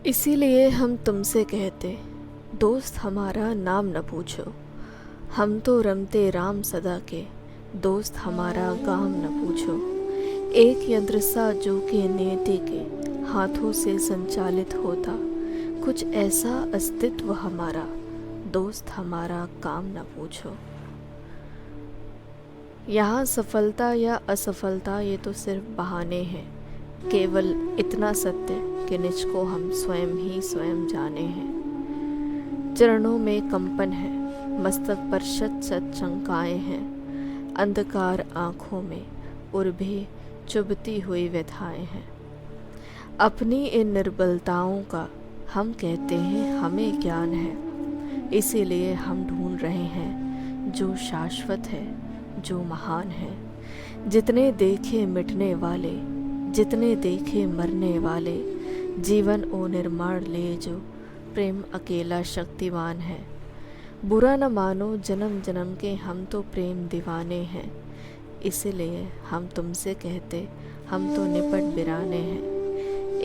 इसीलिए हम तुमसे कहते, दोस्त हमारा नाम न पूछो। हम तो रमते राम सदा के, दोस्त हमारा काम न पूछो। एक यंत्र सा जो कि नियति के हाथों से संचालित होता, कुछ ऐसा अस्तित्व हमारा, दोस्त हमारा काम न पूछो। यहाँ सफलता या असफलता ये तो सिर्फ बहाने हैं, केवल इतना सत्य कि निज को हम स्वयं ही स्वयं जाने हैं। चरणों में कंपन है, मस्तक पर शत शत शंकाएं हैं, अंधकार आँखों में उर्भे चुभती हुई व्यथाएं हैं। अपनी इन निर्बलताओं का हम कहते हैं हमें ज्ञान है, इसीलिए हम ढूंढ रहे हैं जो शाश्वत है, जो महान है। जितने देखे मिटने वाले, जितने देखे मरने वाले, जीवन ओ निर्माण ले जो प्रेम अकेला शक्तिवान है। बुरा न मानो जन्म जन्म के हम तो प्रेम दीवाने हैं, इसलिए हम तुमसे कहते हम तो निपट बिराने हैं।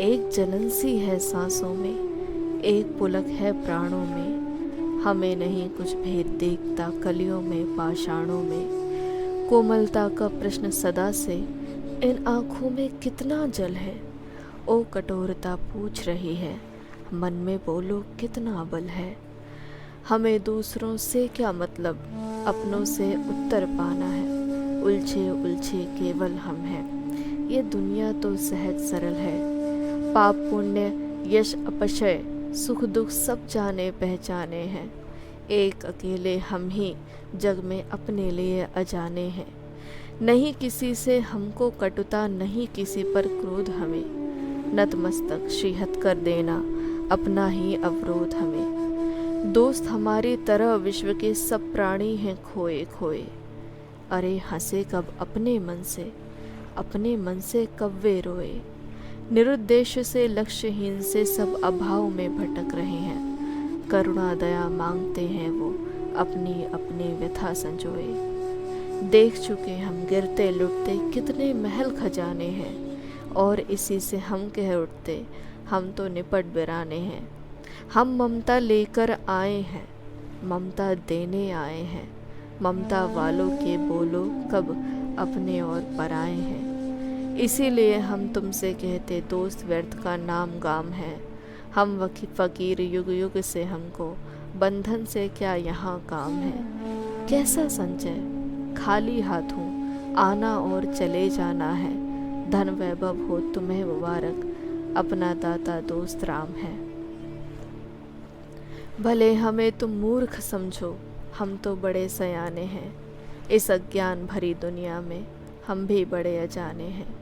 एक जनन सी है सांसों में, एक पुलक है प्राणों में, हमें नहीं कुछ भेद देखता कलियों में पाषाणों में। कोमलता का प्रश्न सदा से, इन आँखों में कितना जल है, ओ कठोरता पूछ रही है, मन में बोलो कितना बल है। हमें दूसरों से क्या मतलब, अपनों से उत्तर पाना है, उलझे उलझे केवल हम हैं। ये दुनिया तो सहज सरल है, पाप पुण्य यश अपशय सुख दुख सब जाने पहचाने हैं। एक अकेले हम ही जग में अपने लिए अजाने हैं। नहीं किसी से हमको कटुता, नहीं किसी पर क्रोध हमें, नतमस्तक श्रीहत कर देना अपना ही अवरोध हमें। दोस्त हमारी तरह विश्व के सब प्राणी हैं खोए खोए, अरे हंसे कब अपने मन से, अपने मन से कब वे रोए। निरुद्देश्य से लक्ष्यहीन से सब अभाव में भटक रहे हैं, करुणा दया मांगते हैं वो अपनी अपनी व्यथा संजोए। देख चुके हम गिरते लुटते कितने महल खजाने हैं, और इसी से हम कह उठते हम तो निपट बिराने हैं। हम ममता लेकर आए हैं, ममता देने आए हैं, ममता वालों के बोलो कब अपने और पराए हैं। इसीलिए हम तुमसे कहते दोस्त व्यर्थ का नाम गाम है। हम फकीर युग युग से, हमको बंधन से क्या यहाँ काम है। कैसा संचय खाली हाथों आना और चले जाना है, धन वैभव हो तुम्हें मुबारक, अपना दाता दोस्त राम है। भले हमें तुम मूर्ख समझो, हम तो बड़े सयाने हैं, इस अज्ञान भरी दुनिया में हम भी बड़े अजाने हैं।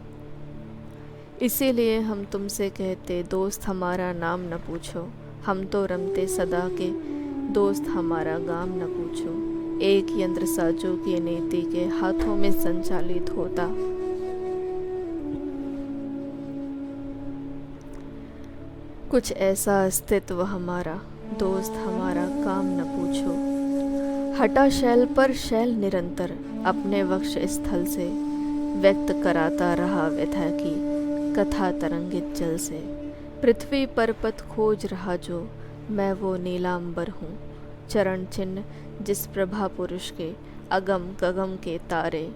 इसीलिए हम तुमसे कहते दोस्त हमारा नाम न पूछो। हम तो रमते सदा के, दोस्त हमारा गाम न पूछो। एक यंत्र सा जो कि नीति के हाथों में संचालित होता, कुछ ऐसा अस्तित्व हमारा, दोस्त हमारा काम न पूछो। हटा शैल पर शैल निरंतर, अपने वक्ष स्थल से व्यक्त कराता रहा व्यथा की कथा तरंगित जल से। पृथ्वी पर पथ खोज रहा जो, मैं वो नीलांबर हूँ, चरण चिन्ह जिस प्रभा पुरुष के, अगम गगम के तारे,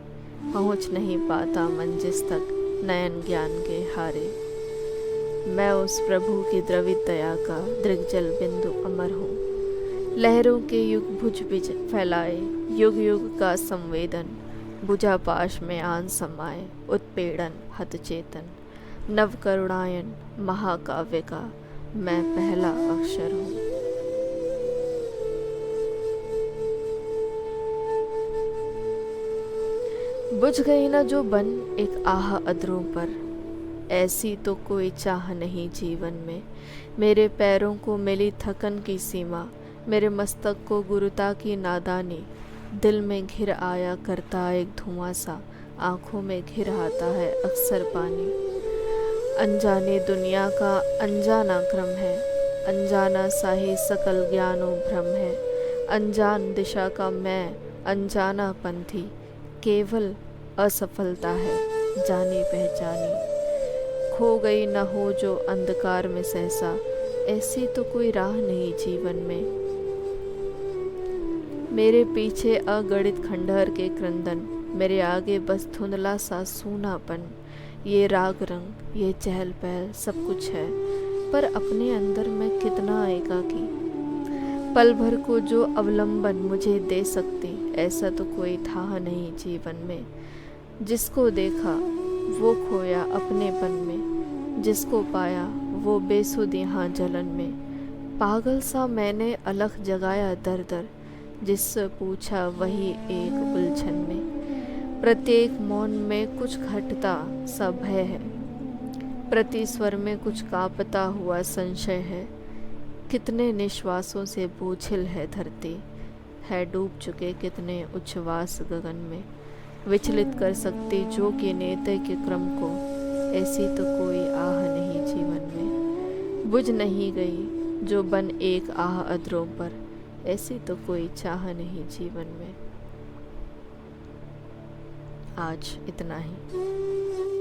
पहुँच नहीं पाता मंजिस तक नयन ज्ञान के हारे। मैं उस प्रभु की द्रवित दया का दृग्जल बिंदु अमर हूँ, लहरों के युग भुज बिज फैलाए, युग युग का संवेदन, बुझा पाश में आन समाए, उत्पीड़न हत चेतन। नव करुणायन महाकाव्य का मैं पहला अक्षर हूँ। बुझ गई ना जो बन एक आह अधरों पर, ऐसी तो कोई चाह नहीं जीवन में। मेरे पैरों को मिली थकन की सीमा, मेरे मस्तक को गुरुता की नादानी, दिल में घिर आया करता एक धुआं सा, आँखों में घिर आता है अक्सर पानी। अनजाने दुनिया का अनजाना क्रम है, अनजाना सा ही सकल ज्ञानों भ्रम है। अनजान दिशा का मैं अनजाना पंथी, केवल असफलता है जानी पहचानी। खो गई न हो जो अंधकार में सहसा, ऐसी तो कोई राह नहीं जीवन में। मेरे पीछे अगणित खंडहर के क्रंदन, मेरे आगे बस धुंधला सा सूनापन। ये राग रंग, ये चहल पहल सब कुछ है, पर अपने अंदर मैं कितना एकाकी। पल भर को जो अवलंबन मुझे दे सकती, ऐसा तो कोई था नहीं जीवन में। जिसको देखा वो खोया अपनेपन में, जिसको पाया वो बेसुध यहाँ जलन में। पागल सा मैंने अलख जगाया दर दर, जिससे पूछा वही एक उलझन में। प्रत्येक मौन में कुछ घटता सा भय है, प्रति स्वर में कुछ कांपता हुआ संशय है। कितने निश्वासों से बोझिल है धरती, है डूब चुके कितने उच्छ्वास गगन में। विचलित कर सकती जो कि नेते के क्रम को, ऐसी तो कोई आह नहीं जीवन में। बुझ नहीं गई जो बन एक आह अधरों पर, ऐसी तो कोई चाह नहीं जीवन में। आज इतना ही।